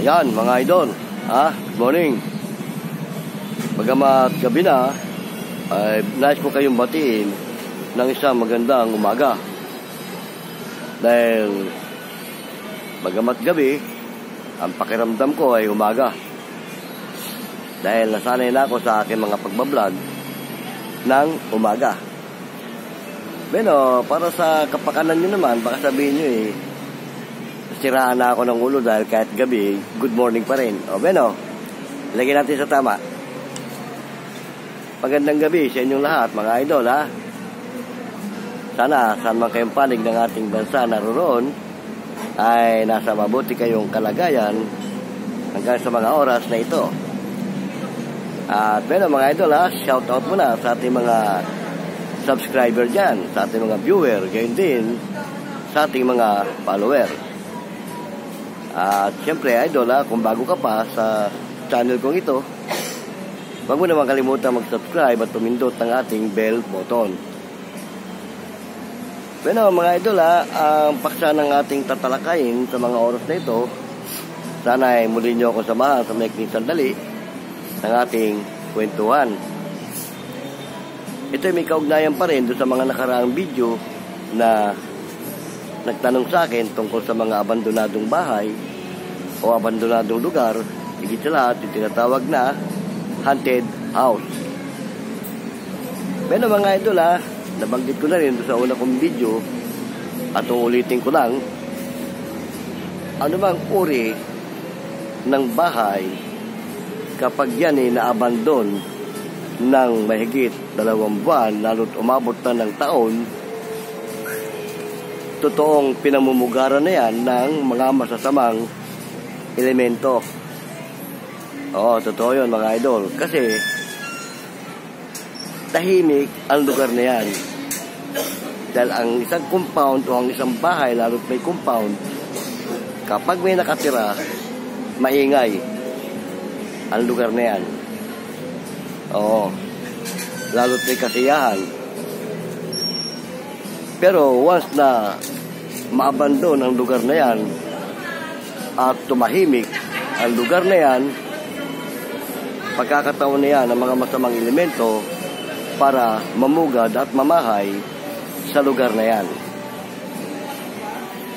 Yan mga idol, good morning. Bagamat gabi na, ay nais ko kayong batiin ng isang magandang umaga. Dahil bagamat gabi, ang pakiramdam ko ay umaga. Dahil nasanay na ako sa aking mga pagbablog ng umaga. Bueno, para sa kapakanan nyo naman, baka sabihin nyo siraan na ako ng ulo dahil kahit gabi, good morning pa rin. O, bueno, lagyan natin sa tama. Magandang gabi sa inyong lahat, mga idol, ha? Sana, saan man kayong panig ng ating bansa naroon, ay nasa mabuti kayong kalagayan hanggang sa mga oras na ito. At, bueno, mga idol, ha? Shout out muna sa ating mga subscriber dyan, sa ating mga viewer, gayon din sa ating mga follower. At syempre, idol, kung bago ka pa sa channel kong ito, wag mo naman kalimutan mag-subscribe at tumindot ng ating bell button. Bueno, mga idol, ang paksa ng ating tatalakayin sa mga oras na ito, sana ay muli nyo ako samahan sa maikling sandali ng ating kwentuhan. Ito ay may kaugnayan pa rin doon sa mga nakaraang video na nagtanong sa akin tungkol sa mga abandonadong bahay o abandonadong lugar, higit sa lahat yung tinatawag na haunted house. Pero mga idol, nabanggit ko na rin sa una kong video at uulitin ko lang, ano bang uri ng bahay kapag yan ay naabandon ng mahigit 2 buwan, lalo't umabot na ng taon, totoong pinamumugaran na yan ng mga masasamang elemento. Oo, totoo yun mga idol. Kasi tahimik ang lugar na yan. Dahil ang isang compound o ang isang bahay, lalo't may compound, kapag may nakatira, maingay ang lugar na yan. Oo, lalo't may kasiyahan. Pero once na maabandon ang lugar na yan at tumahimik ang lugar na yan, pagkakataon na yan ng mga masamang elemento para mamugad at mamahay sa lugar na yan.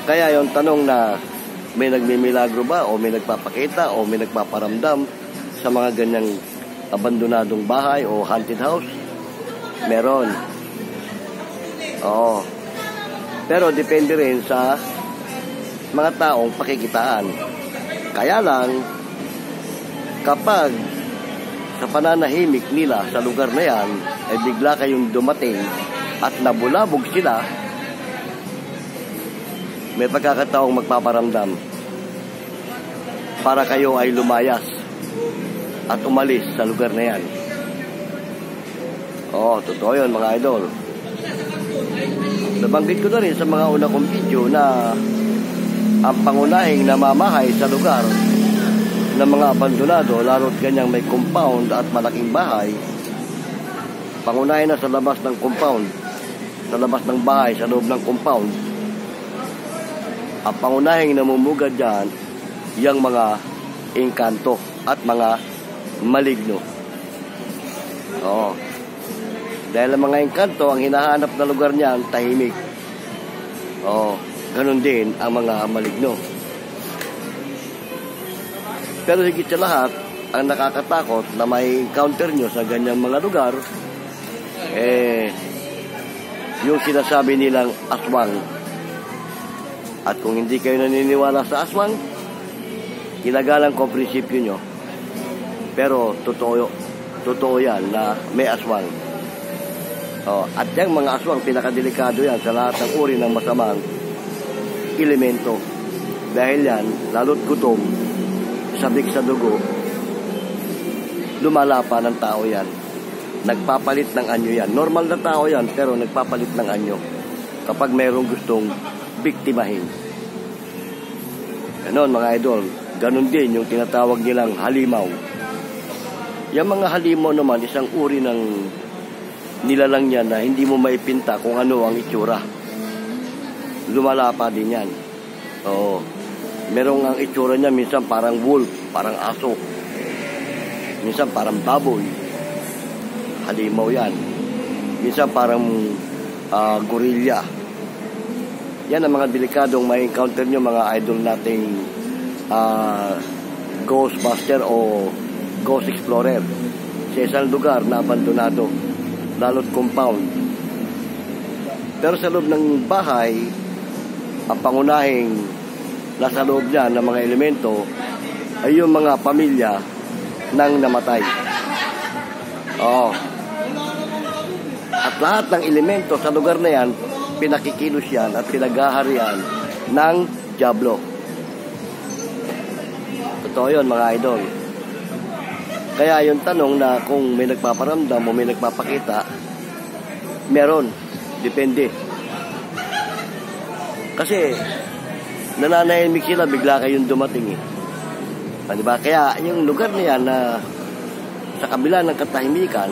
Kaya yung tanong na may nagmimilagro ba o may nagpapakita o may nagpaparamdam sa mga ganyang abandonadong bahay o haunted house, meron. Oo. Pero depende rin sa mga taong pakikitaan. Kaya lang, kapag sa pananahimik nila sa lugar na yan, ay bigla kayong dumating at nabulabog sila, may pagkakataong magpaparamdam para kayo ay lumayas at umalis sa lugar na yan. Oo, totoo yun mga idol. Nabanggit ko na rin sa mga una kong video na ang pangunahing namamahay sa lugar ng mga abandonado, lalo't ganyang may compound at malaking bahay, pangunahin na sa labas ng compound, sa labas ng bahay, sa loob ng compound, ang pangunahing namumugad dyan, yung mga engkanto at mga maligno. Oo. Dahil ang mga engkanto, ang hinahanap na lugar niyan, tahimik. Oo, ganun din ang mga maligno. Pero higit sa lahat, ang nakakatakot na may encounter nyo sa ganyang mga lugar, yung sinasabi nilang aswang. At kung hindi kayo naniniwala sa aswang, kinagalang ko prinsipyo nyo. Pero totoo yan na may aswang. At yung mga aswang, pinakadelikado yan sa lahat ng uri ng masamang elemento. Dahil yan, lalo't gutom, sabik sa dugo, lumalapa ng tao yan. Nagpapalit ng anyo yan. Normal na tao yan, pero nagpapalit ng anyo kapag mayroong gustong biktimahin. Ganon mga idol. Ganon din yung tinatawag nilang halimaw. Yung mga halimaw naman, isang uri ng nilalang yan na hindi mo maipinta kung ano ang itsura. Lumalapa din yan. Oo. Merong ang itsura niya, minsan parang wolf, parang aso. Minsan parang baboy. Halimaw yan. Minsan parang gorilla. Yan ang mga delikadong may encounter nyo, mga idol nating Ghostbuster o Ghost Explorer. Sa isang lugar na abandonado, lalo't compound. Pero sa loob ng bahay, ang pangunahing nasa loob niya ng mga elemento ay yung mga pamilya ng namatay. Oo. At lahat ng elemento sa lugar na yan, pinakikilos yan at pinaghaharian ng Diablo. Totoo yun, mga idol. Kaya yung tanong na kung may nagpaparamdam o may nagpapakita, meron. Depende. Kasi nananahimik sila, bigla kayong dumating eh. Diba? Kaya yung lugar na yan na sa kabila ng katahimikan,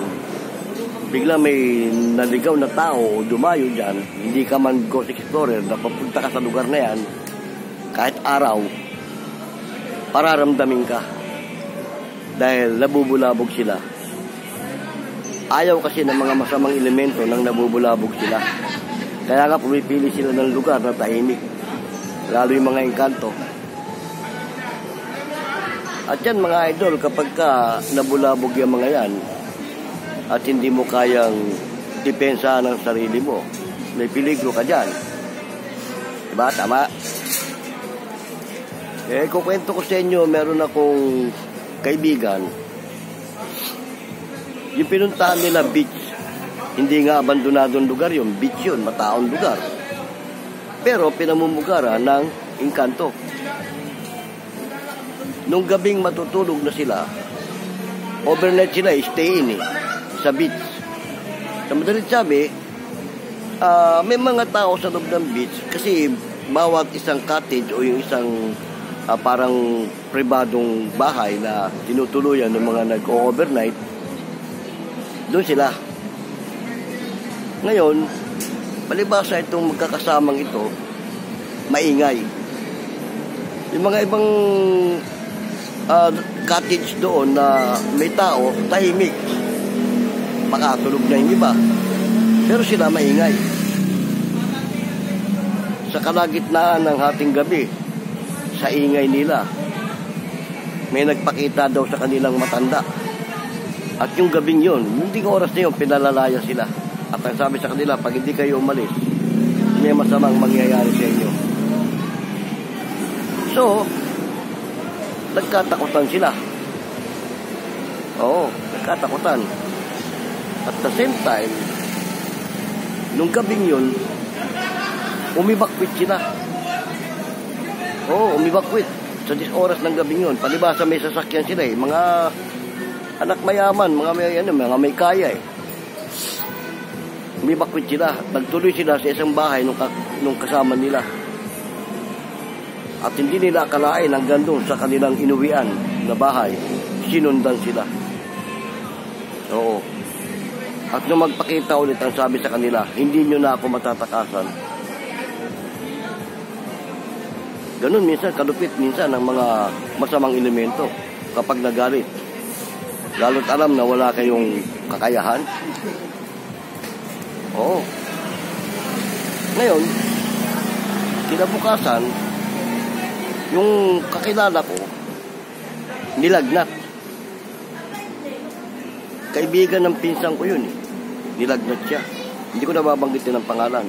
bigla may naligaw na tao o dumayo dyan, hindi ka man Ghost Explorer, napapunta ka sa lugar na yan, kahit araw, pararamdamin ka. Dahil nabubulabog sila. Ayaw kasi ng mga masamang elemento nang nabubulabog sila. Kaya nga pumipili sila ng lugar na tahimik. Lalo yung mga engkanto. At yan mga idol, kapag ka nabulabog yung mga yan, at hindi mo kayang depensa ng sarili mo, may peligro ka dyan. Diba? Tama? Kukwento ko sa inyo, meron akong kaibigan, yung pinuntahan nila beach, hindi nga abandonadong lugar yun, beach yun, mataong lugar. Pero pinamumugara ng engkanto. Nung gabing matutulog na sila, overnight sila, stay in sa beach. Sa madalit sabi, may mga tao sa loob ng beach kasi bawat isang cottage o yung isang parang pribadong bahay na tinutuluyan ng mga nag-overnight, doon sila. Ngayon, palibasa itong magkakasamang ito, maingay. Yung mga ibang cottage doon na may tao, tahimik. Makatulog na yung iba. Pero sila maingay. Sa kalagitnaan ng hating gabi, sa ingay nila, may nagpakita daw sa kanilang matanda. At yung gabing yun, hindi ko oras na yun, pinalalaya sila. At ang sabi sa kanila, pag hindi kayo umalis, may masamang mangyayari sa inyo. So, nagkatakutan sila. Oo, nagkatakutan. At the same time, nung gabing yun, umibakwit sila. Oo, umibakwit. Sa 10 oras ng gabing yun. Palibasa may sasakyan sila eh. Mga anak mayaman, mga may kaya eh. Umibakwit sila. Nagtuloy sila sa isang bahay nung kasama nila. At hindi nila akalain hanggang doon sa kanilang inuwian na bahay. Sinundan sila. Oo. At nung magpakita ulit, ang sabi sa kanila, hindi nyo na ako matatakasan. Ganun minsan, kalupit minsan ang mga masamang elemento kapag nagalit. Lalo't alam na wala kayong kakayahan. Oo. Ngayon, kinabukasan, yung kakilala ko, nilagnat. Kaibigan ng pinsan ko yun. Nilagnat siya. Hindi ko nababanggitin ang pangalan.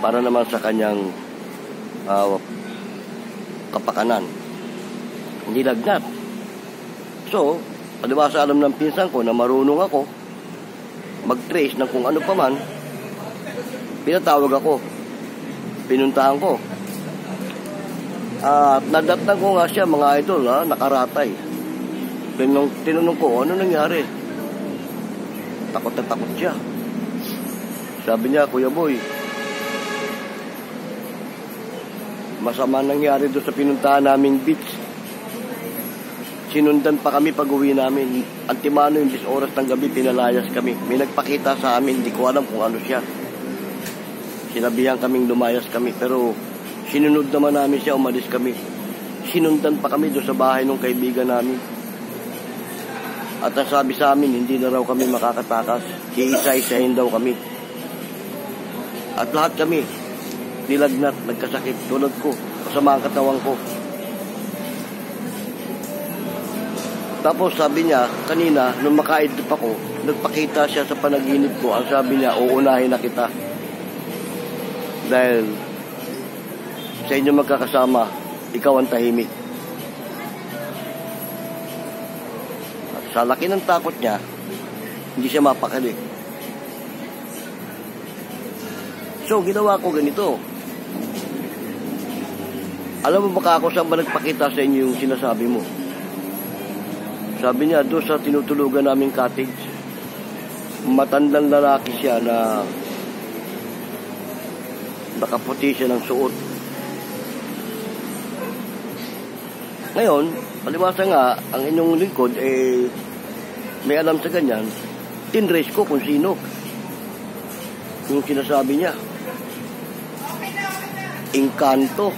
Para naman sa kanyang kapakanan. Nilagnat. So, palibasa alam ng pinsan ko na marunong ako mag-trace ng kung ano pa man, pinatawag ako. Pinuntahan ko. At nadatnan ko nga siya, mga idol, nakaratay. Tinanong ko, ano nangyari? Takot na takot siya. Sabi niya, Kuya Boy, masama nangyari doon sa pinuntahan naming beach. Sinundan pa kami pag-uwi namin. Antimano yung 10 oras ng gabi, pinalayas kami. May nagpakita sa amin, hindi ko alam kung ano siya. Sinabihan kaming lumayas kami, pero Sinunod naman namin siya, umalis kami. Sinundan pa kami doon sa bahay ng kaibigan namin. At ang sabi sa amin, hindi na raw kami makakatakas. Iisa-isahin daw kami. At lahat kami, nilagnat, nagkasakit, tulad ko, kasama ang katawan ko. Tapos sabi niya, kanina, nung makaidlip ako, nagpakita siya sa panaginip ko. Ang sabi niya, uunahin na kita. Dahil sa inyo magkakasama, ikaw ang tahimik. At sa laki ng takot niya, hindi siya mapakali. So, ginawa ko ganito. Alam mo baka ako saan ba nagpakita sa inyo yung sinasabi mo? Sabi niya, doon sa tinutulugan naming cottage, matandang lalaki siya na nakaputi siya ng suot. Ngayon, paliwasa nga, ang inyong lingkod, may alam sa ganyan, tinrace ko kung sino. Yung sinasabi niya. Engkanto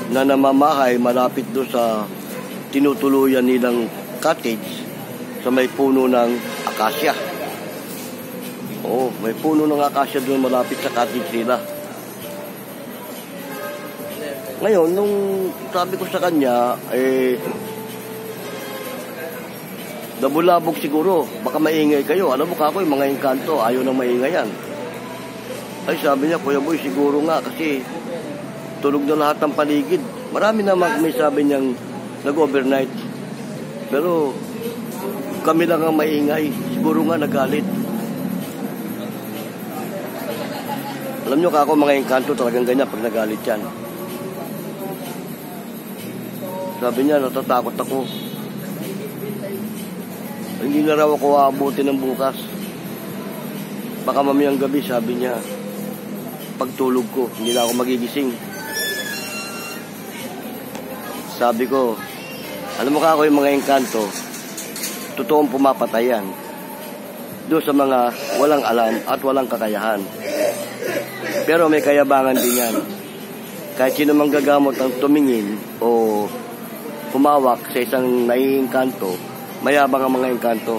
na namamahay malapit doon sa tinutuluyan nilang cottage sa may puno ng akasya. Oo, may puno ng akasya doon malapit sa cottage nila. Ngayon, nung sabi ko sa kanya, nabulabog siguro, baka maingay kayo. Alam mo ka ako, yung mga engkanto, ayaw nang maingay yan. Ay, sabi niya, Kuya Boy, siguro nga kasi tulog na lahat ng paligid. Marami naman may sabi niyang nag-overnight. Pero kami lang ang maingay. Siguro nga nagalit. Alam niyo ka ako, mga engkanto talagang ganyan pag nagalit yan. Sabi niya, natatakot ako. Hindi na raw ako aabutin ng bukas. Baka mamayang gabi, sabi niya, pagtulog ko, hindi na ako magigising. Sabi ko, alam mo ka ako yung mga engkanto, totoong pumapatayan doon sa mga walang alam at walang kakayahan. Pero may kayabangan din yan. Kahit sino mang gagamot ang tumingin o humawak sa isang naiengkanto, mayabang ang mga engkanto,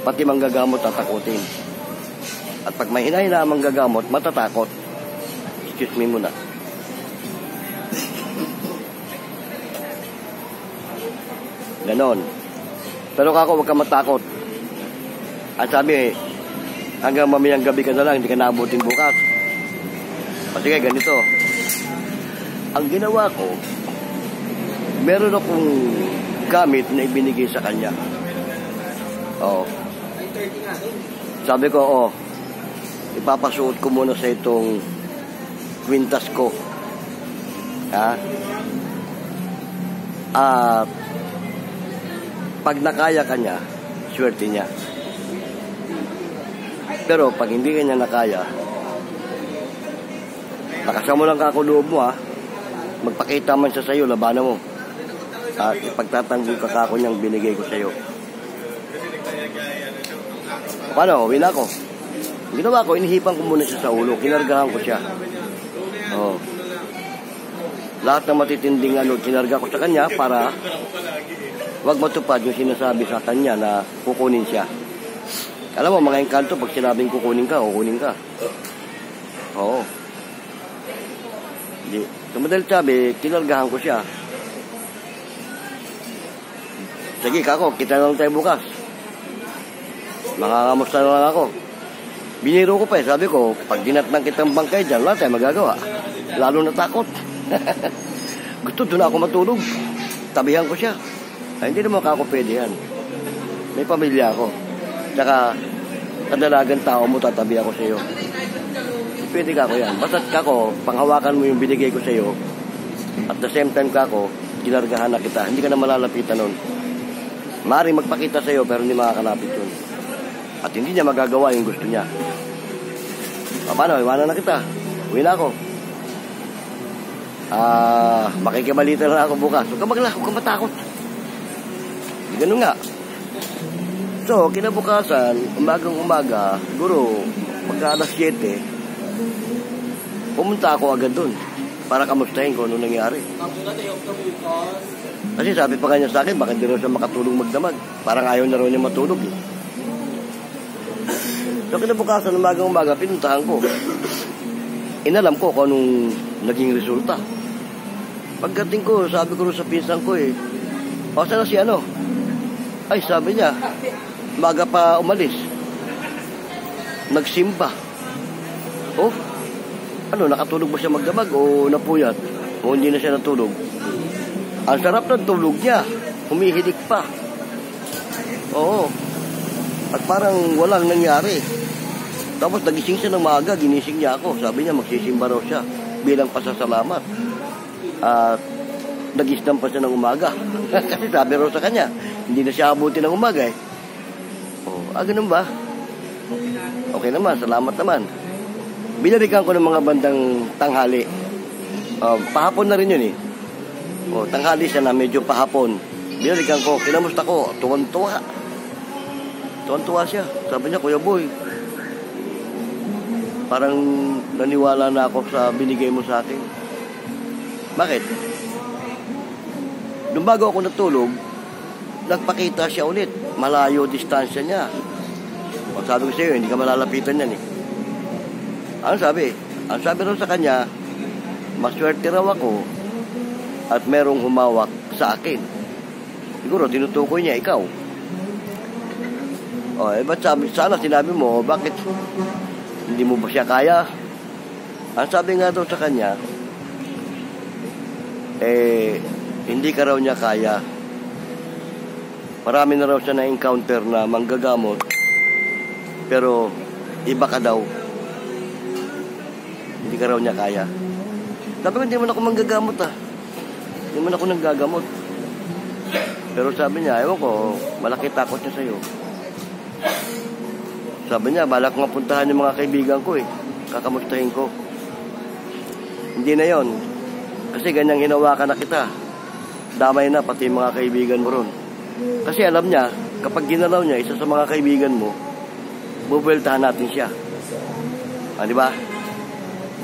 pati manggagamot tatakutin. At pag may hinahina ang manggagamot, matatakot. Excuse me muna. Ganon. Pero kako, huwag ka matakot. At sabi, hanggang mamayang gabi ka na lang, hindi ka naabutin bukas. O sige, ganito. Ang ginawa ko, meron akong gamit na ibinigay sa kanya. Oo. Sabi ko, ipapasuot ko muna sa itong kwintas ko. Ha? At pag nakaya ka niya, swerte niya. Pero pag hindi ka niya nakaya, lakasan mo lang kako loob mo, ha? Magpakita man siya sa'yo, labanan mo. At ipagtatanggol ka kako niyang binigay ko sa'yo. Paano? Uwi na ako. Ginawa ko, inihipan ko muna siya sa ulo. Kinargahan ko siya. Oh. Lahat ng matitinding kinarga ko sa kanya para wag matupad yung sinasabi sa kanya na kukunin siya. Alam mo, mga engkanto, pag sinabing kukunin ka. Oo. Hindi. Tumadal sabi, kinargahan ko siya. Sige, kako, kita lang tayo bukas. Makakamusta na lang ako. Biniro ko pa sabi ko, pag dinatnang kitang bangkay dyan, wala tayo magagawa. Lalo natakot. Gusto doon ako matulog. Tabihan ko siya. Ay, hindi naman ako pwede yan. May pamilya ako. Tsaka, kadalagang tao mo, tatabi ako sa iyo. Pwede ka ako yan. Basta't kako, panghawakan mo yung binigay ko sa iyo. At the same time kako, ginargahan na kita. Hindi ka na malalapitan nun. Maaaring magpakita sa iyo, pero hindi makakalapit yun. At hindi niya magagawa yung gusto niya. Paano? Iwanan na kita. Uwi na ako. Makikibalita na ako bukas. Huwag ka matakot. Ganun nga. So, kinabukasan, umagang-umaga, siguro, pagka alas 7, pumunta ako agad dun. para kamustahin ko ano nangyari. Kasi sabi pa kanya sa akin, bakit di raw siya makatulog magdamag? Parang ayaw na raw niya matulog eh. So kinabukasan, umaga, pinuntahan ko. Inalam ko kung anong naging resulta. Pagdating ko, sabi ko sa pinsan ko eh, o sana si ano? Ay, sabi niya, umaga pa umalis. Nagsimba. Oh, ano, nakatulog ba siya magdamag o napuyat? O hindi na siya natulog? Ang sarap ng tulog niya. Humihilik pa. Oo. At parang walang nangyari. Tapos nagising siya ng maaga, ginising niya ako. Sabi niya magsisimba raw siya bilang pasasalamat. At nagisnan pa siya ng umaga. Kasi sabi raw sa kanya, hindi na siya abutin ng umaga eh. Oh, ganun ba? Okay naman, salamat naman. Binalikan ko ng mga bandang tanghali. Pahapon na rin yun eh. Tanghali siya na medyo pahapon. Binalikan ko, kinamusta ko, tuwan-tuwa. Tuwan-tuwa siya. Sabi niya, Kuya Boy, parang naniwala na ako sa binigay mo sa akin. Bakit? Nung bago ako natulog, nagpakita siya ulit. Malayo distansya niya. Sabi ko sa iyo, hindi ka malalapitan yan eh. Ano sabi? Ang sabi raw sa kanya, maswerte raw ako at merong humawak sa akin. Siguro, tinutukoy niya, ikaw. Ba't sana sinabi mo, bakit hindi mo ba siya kaya? Ang sabi nga daw sa kanya, hindi ka raw niya kaya. Marami na raw siya na-encounter na manggagamot, pero iba ka daw. Hindi ka raw niya kaya. Sabi ko, hindi man ako manggagamot Hindi man ako nanggagamot. Pero sabi niya, ewan ko, malaki takot niya sa'yo. Sabi niya, balak ko mapuntahan yung mga kaibigan ko eh. Kakamustahin ko. Hindi na yon. Kasi ganyang hinawakan na kita. Damay na pati yung mga kaibigan mo ron. Kasi alam niya, kapag ginalaw niya isa sa mga kaibigan mo, bubueltahan natin siya. Di ba?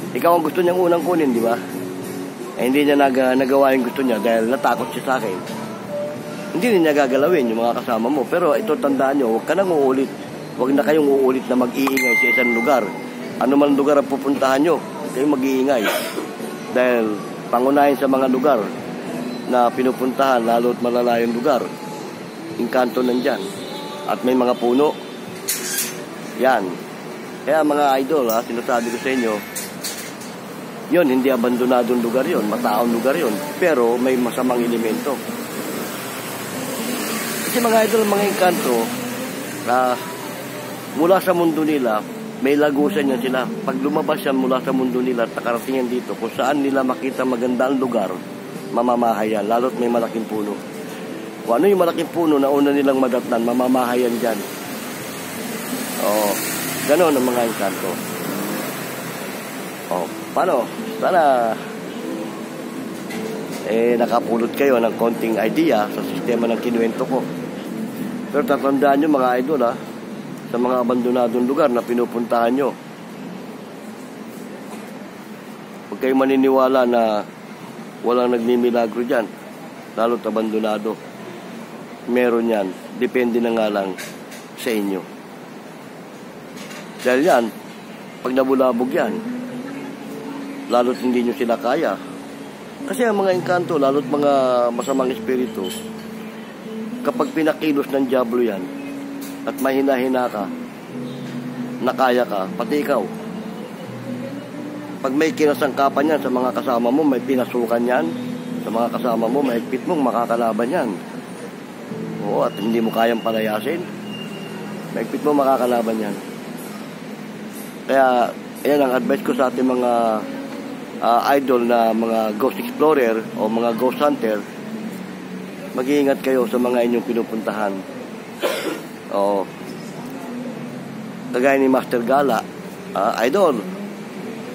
Ikaw ang gusto niyang unang kunin, di ba? Hindi niya nagawa yung gusto niya dahil natakot siya sa akin. Hindi niya gagalawin yung mga kasama mo. Pero ito, tandaan niyo, huwag ka nang uulit. Huwag na kayong uulit na mag-iingay sa isang lugar. Ano man lugar ang pupuntahan nyo, kayong mag-iingay. Dahil pangunahin sa mga lugar na pinupuntahan, lalo't malalayong lugar, engkanto nandyan. At may mga puno. Yan. Kaya mga idol, sinasabi ko sa inyo, yun, hindi abandonadong lugar yun, mataong lugar yun. Pero may masamang elemento. Kasi mga idol, mga engkanto, mula sa mundo nila, may lagusan yan sila. Pag lumabas yan mula sa mundo nila at nakarating yan dito, kung saan nila makita magandang lugar, mamamahayan, lalo't may malaking puno. Kung ano yung malaking puno na una nilang madatnan, mamamahayan dyan. Ganon ang mga engkanto. Paano? Sana nakapulot kayo ng konting idea sa sistema ng kinuwento ko. Pero tatandaan nyo mga idol sa mga abandonadong lugar na pinupuntahan nyo, huwag kayong maniniwala na walang nagmimilagro dyan, lalo't abandonado. Meron yan, depende na nga lang sa inyo. Dahil yan, pag nabulabog yan, lalo't hindi nyo sila kaya. Kasi ang mga engkanto, lalo't mga masamang espiritu, kapag pinakilos ng diablo yan, at mahina-hina ka, nakaya ka, pati ikaw. Pag may kinasangkapan yan sa mga kasama mo, may pinasukan yan, sa mga kasama mo, mahigpit mong makakalaban yan. Oo, at hindi mo kayang palayasin, mahigpit mo makakalaban yan. Kaya, yan ang advice ko sa ating mga idol na mga ghost explorer o mga ghost hunter. Mag-iingat kayo sa mga inyong pinupuntahan. Kagaya ni Master Gala, idol,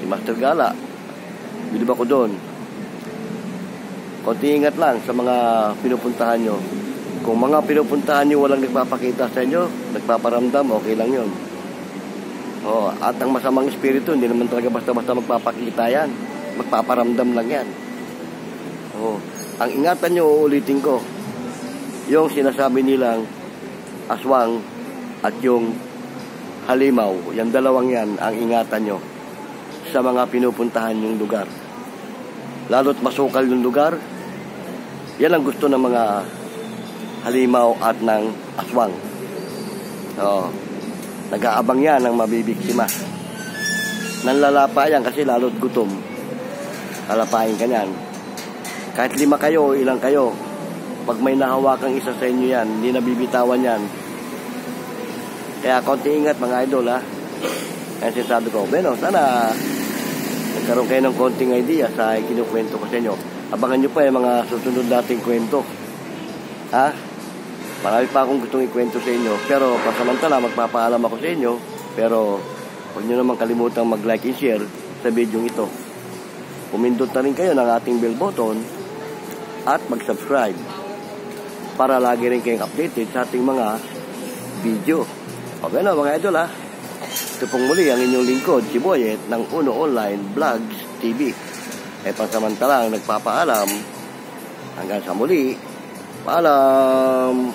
si Master Gala, bilib ako doon. Konti ingat lang sa mga pinupuntahan nyo. Kung mga pinupuntahan nyo walang nagpapakita sa inyo, nagpaparamdam, okay lang yun. At ang masamang espiritu, hindi naman talaga basta-basta magpapakita yan. magpaparamdam lang yan. Oh, ang ingatan nyo, uulitin ko, yung sinasabi nilang aswang at yung halimaw, yung dalawang yan, ang ingatan nyo sa mga pinupuntahan yung lugar. Lalo't masukal yung lugar, yan ang gusto ng mga halimaw at ng aswang. Oh, nag-aabang yan ng mabibiktima. Nanlalapa yan kasi lalo't gutom. Lalapain ka yan. Kahit 5 kayo o ilang kayo, pag may nahawakang isa sa inyo yan, hindi nabibitawan yan. Kaya konti ingat mga idol, ha. Kaya sinasabi ko, bueno, sana nagkaroon kayo ng konting idea sa kinukwento ko sa inyo. Abangan nyo pa yung mga susunod nating kwento. Ha? Marami pa akong gustong ikwento sa inyo. Pero pasamantala, magpapaalam ako sa inyo. Pero huwag nyo naman kalimutang mag-like and share sa video ito. Pumindot na rin kayo ng ating bell button at mag-subscribe para lagi rin kayong updated sa ating mga video. Okay na mga idol, ha. Ito pong muli ang inyong lingkod, si Boyet ng Uno Online Vlogs TV. Pansamantalang nagpapaalam. Hanggang sa muli. Paalam.